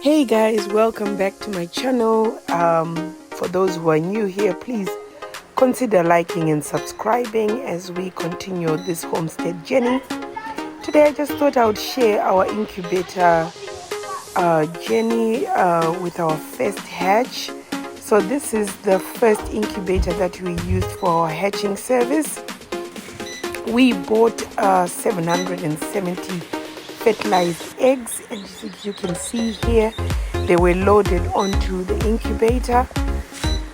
Hey guys, welcome back to my channel. For those who are new here, please consider liking and subscribing as we continue this homestead journey. Today I just thought I would share our incubator journey with our first hatch. So this is the first incubator that we used for our hatching service. We bought 770 fertilized eggs, and as you can see here, they were loaded onto the incubator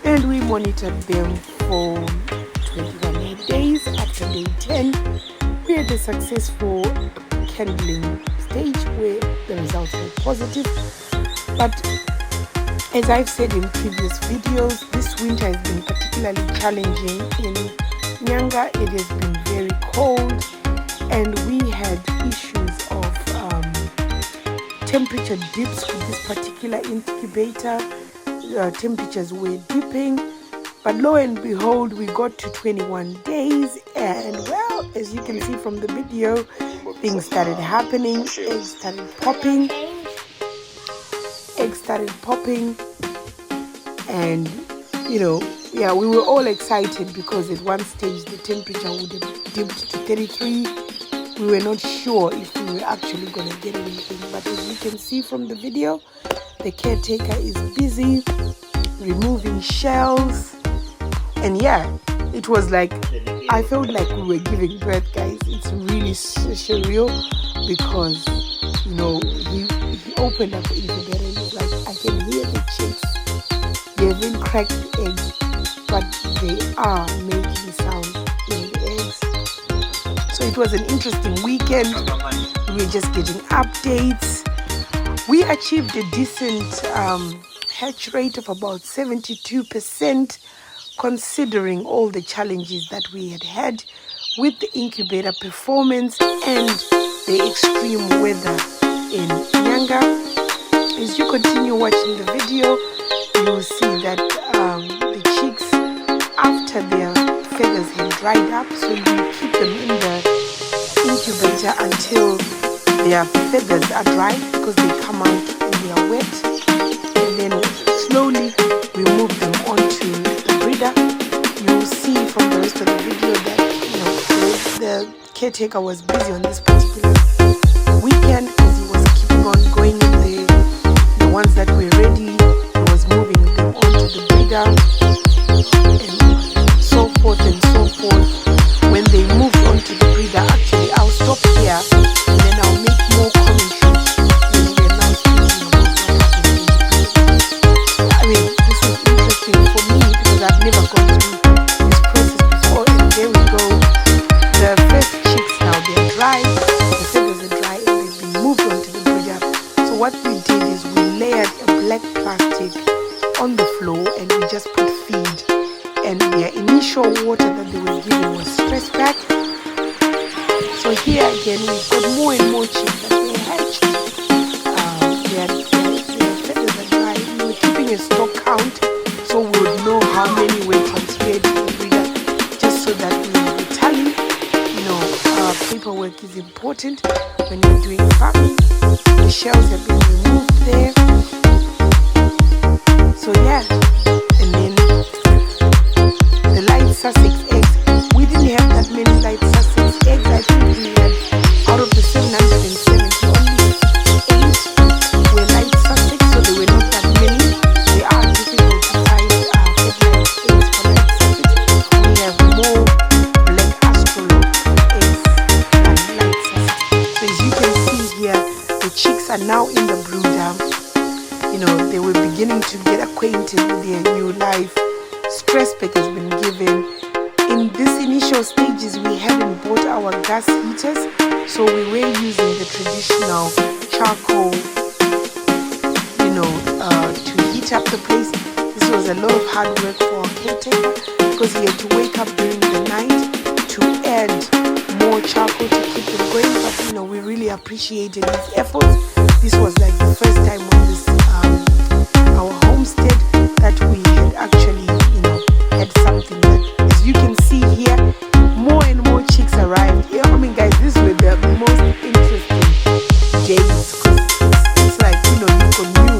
and we monitored them for 21 days. After day 10, we had a successful candling stage where the results were positive. But as I've said in previous videos, this winter has been particularly challenging in Nyanga. It has been very cold and we had issues of temperature dips with this particular incubator. Temperatures were dipping, but lo and behold, we got to 21 days and well, as you can see from the video, things started happening. Eggs started popping, and we were all excited because at one stage the temperature would have dipped to 33. We were not sure if we were actually going to get anything, but as you can see from the video, the caretaker is busy removing shells, and yeah, it was like, I felt like we were giving birth, guys. It's really surreal because he opened up the incubator and he's like, I can hear the chicks. They haven't cracked the eggs, but they are making sound in the eggs. So it was an interesting weekend. We were just getting updates. We achieved a decent hatch rate of about 72%, considering all the challenges that we had with the incubator performance and the extreme weather in Nyanga. As you continue watching the video, you will see that the chicks, after their feathers had dried up, so you keep them in the incubator until their feathers are dry because they come out and they are wet, and then slowly we move them onto the breeder. You will see from the rest of the video that the caretaker was busy on this particular weekend because he was keeping on going in the ones that were ready. He was moving them onto the breeder and so forth and so forth. When they moved onto the breeder, actually I'll stop here and then I'll make more commentary when we're now speaking about what happened in the breeder. I mean, this is interesting for me because I've never gone through this process before, and there we go. The first chicks now, they're dry, the feathers are dry and they've been moved onto the breeder. So what we did is we layered a black plastic on the floor and we just put feed, and their initial water that they were given was stressed back. So here again we've got more and more chicks that were hatched. Their feathers are dry. We were keeping a stock count so we would know how many were transferred to the breeder, just so that we have a tally. Paperwork is important when you're doing farming. The shells have been removed there. So yeah, and then the light Sussex eggs. We didn't have that many light Sussex eggs. I think we had, out of the 770, only 8 were light Sussex, so there were not that many. They are difficult to find fertilized eggs for light Sussex. We have more black astrolobe eggs than light Sussex. So as you can see here, the chicks are now in the brooder. They were beginning to get acquainted with their new life. Stress pack has been given. In these initial stages, we hadn't bought our gas heaters, so we were using the traditional charcoal, to heat up the place. This was a lot of hard work for our caretaker because he had to wake up during the night to add more charcoal to keep them going. But we really appreciated his efforts. This was like the first time on this our homestead that we had actually had something that, as you can see here, more and more chicks arrived. Guys, these were the most interesting days because it's like you've got new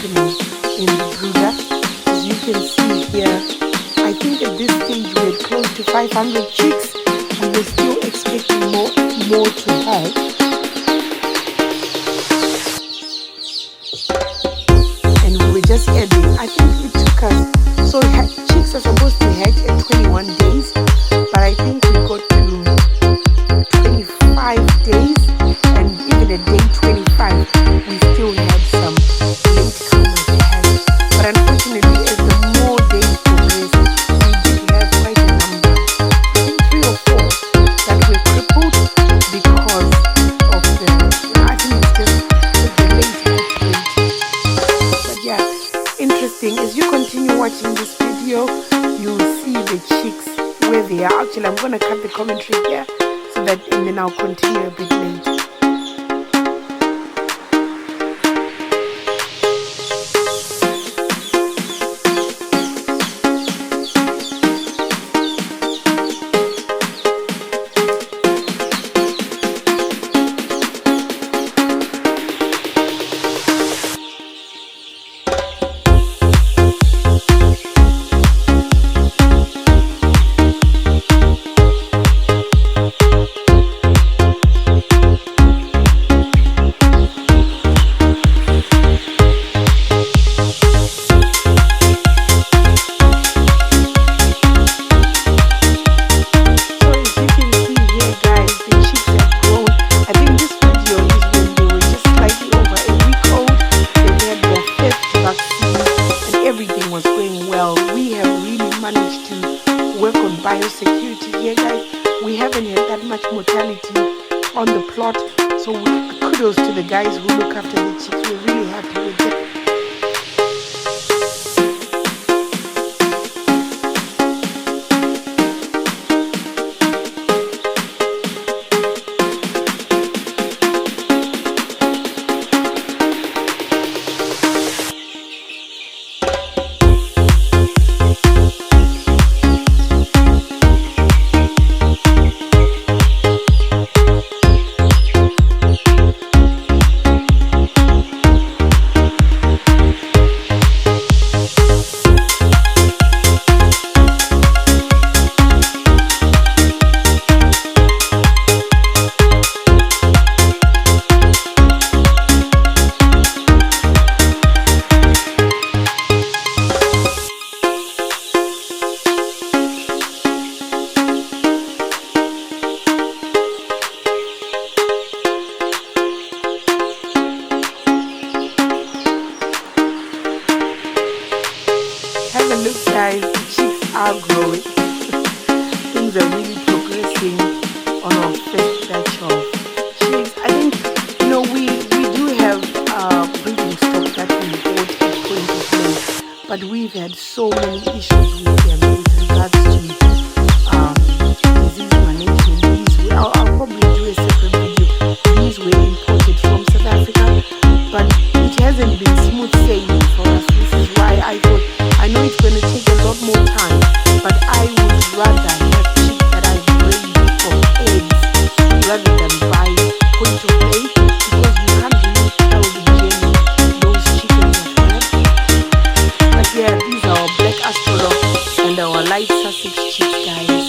happening in the brooder. As you can see here, I think at this stage we had close to 500 chicks. We were still expecting more to hatch. And we were just adding. I think it took us, so chicks are supposed to hatch at 21 days, but I think we got to 25 days, and even at day 25 we still had some late comers ahead. But unfortunately, as the more days progressed, we did have quite a number, I think 3 or 4 that were crippled because of the, I think it's just the late hatch rate. But yeah, interesting. As you continue watching this video, you'll see the chicks where they are. Actually, I'm going to cut the commentary here so that, and then I'll continue a bit later. Biosecurity here, guys. We haven't had that much mortality on the plot, so kudos to the guys who look after the chicks. We're really happy with it. Look, guys, the chicks are growing. Things are really progressing on our first batch of chicks. I think, we do have breeding stock that we bought at point of play, but we've had so many issues with them with regards to disease management. I'll probably do a separate video. These were imported from South Africa, but it hasn't been smooth sailing for us. This is why I thought, I know it's going to take a lot more time, but I would rather have chicks that I've raised from eggs rather than buy point of play, because you can't really tell the journey those chickens have had. But yeah, these are our black Astronaut and our light Sussex chicks, guys.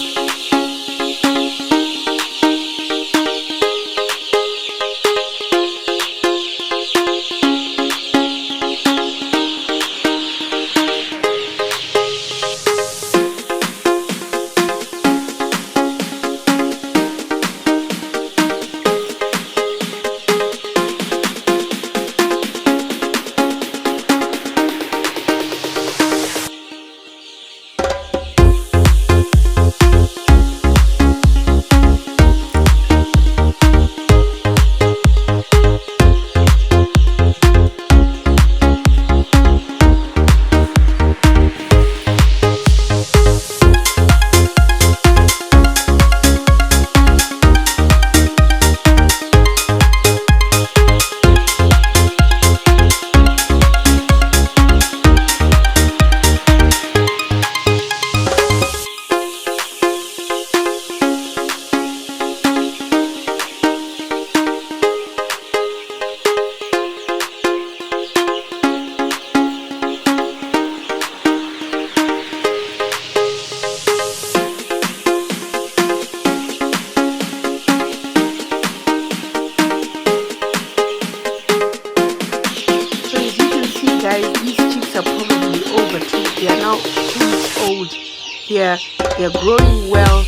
chicks are probably over 2. They are now 2 weeks old here. They're growing well.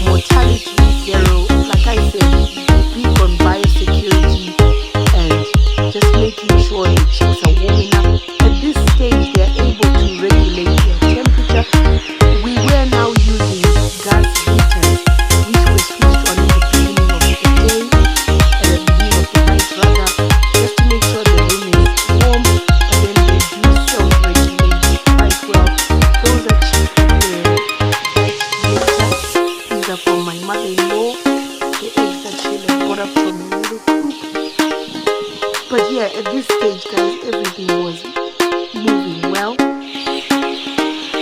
Mortality is 0. Like I said, big on biosecurity and just making sure the chicks are warming up. At this stage, they're able to regulate their temperature. We were now using gas heaters, which were switched on at the beginning of the day, at the beginning of the night rather, just to make sure the room is warm. But then they do self-regulate quite well. Those are chicks that were hatched later. These are from my mother-in-law, the eggs that she brought up from a little coop. But yeah, at this stage, guys, everything was moving well.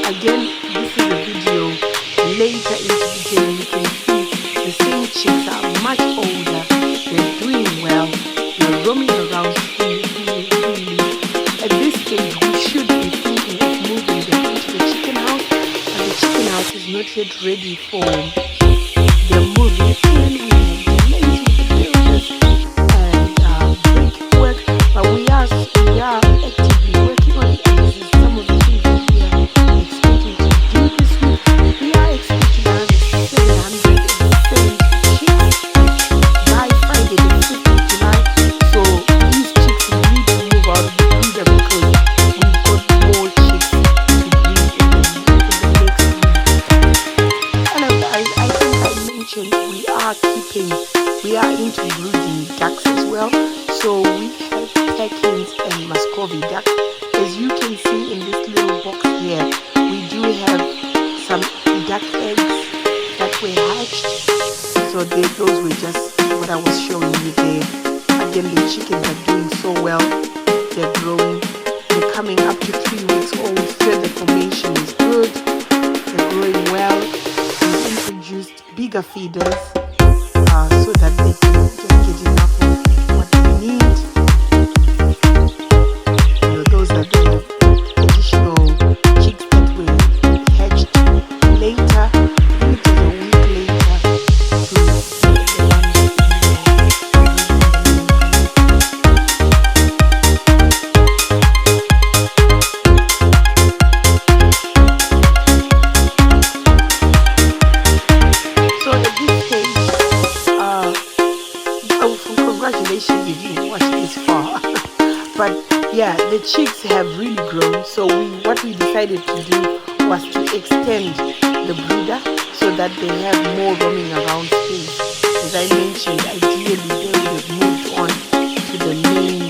Again, this is a video later into the day. You can see the same chicks are much older. They're doing well. They're roaming around freely. At this stage, we should be thinking of moving them into the chicken house. And the chicken house is not yet ready for their moving in. We have delays with the builders and brickwork, but we are actively working on it. And this is some of the things that we are expecting to do this week. We are expecting another 770 chicks by Friday the 5th of July. So these chicks need to move out of the brooder because we've got more chicks to breed in the next week. And I think I mentioned we are into brooding ducks as well. So we have Peckins and Muscovy ducks. As you can see in this little box here, we do have some duck eggs that were hatched. So those were just what I was showing you there. Again, the chickens are doing so well. They're growing. They're coming up to 3 weeks old. Feather formation is good. They're growing well. We've introduced bigger feeders so that they can just get enough of what they need. Those are the additional chicks that were hatched later. I think it was a week later to the ones So at this stage, congratulations if you watched this far. But yeah, the chicks have really grown. So what we decided to do was to extend the brooder so that they have more roaming around space. As I mentioned, ideally they would have moved on to the main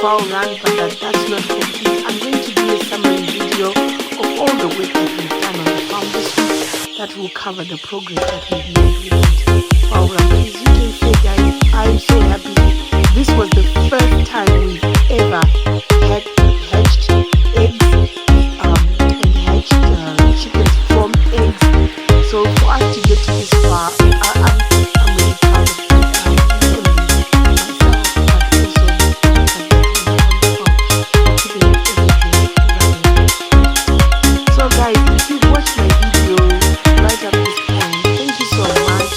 fowl run, but that's not complete. I'm going to do a summary video of all the work that we've done on the farm this week that will cover the progress that we've made with it. Fowl run. But as you can see, guys, I'm so happy. This was the first time we've ever had hatched eggs and hatched chickens from eggs. So for us to get to this far, I'm really proud of it. Not only myself, but also keeping everything running. So guys, if you've watched my video right up this point, thank you so much.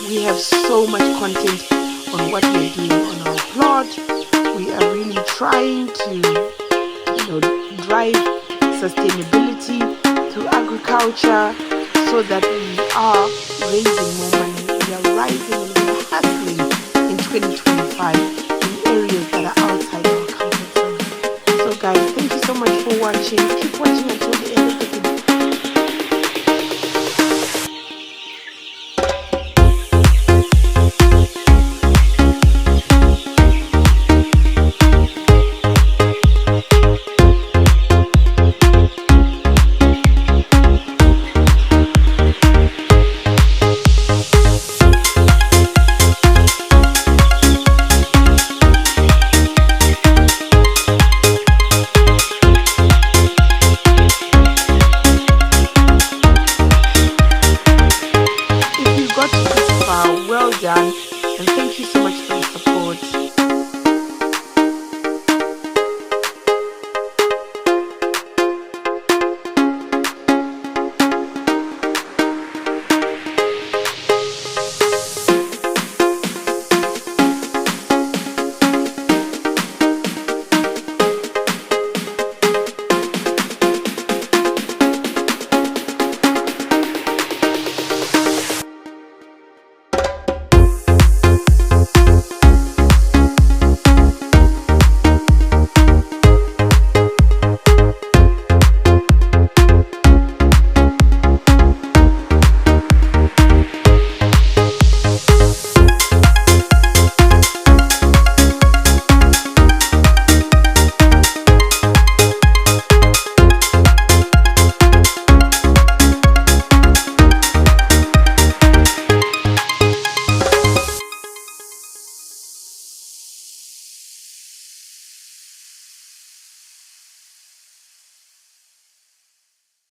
We have so much content on what we're doing on our plot. We are really trying to drive sustainability through agriculture so that we are raising more money. We are rising and we are hustling in 2025 in areas that are outside our comfort zone. So guys, thank you so much for watching. Keep watching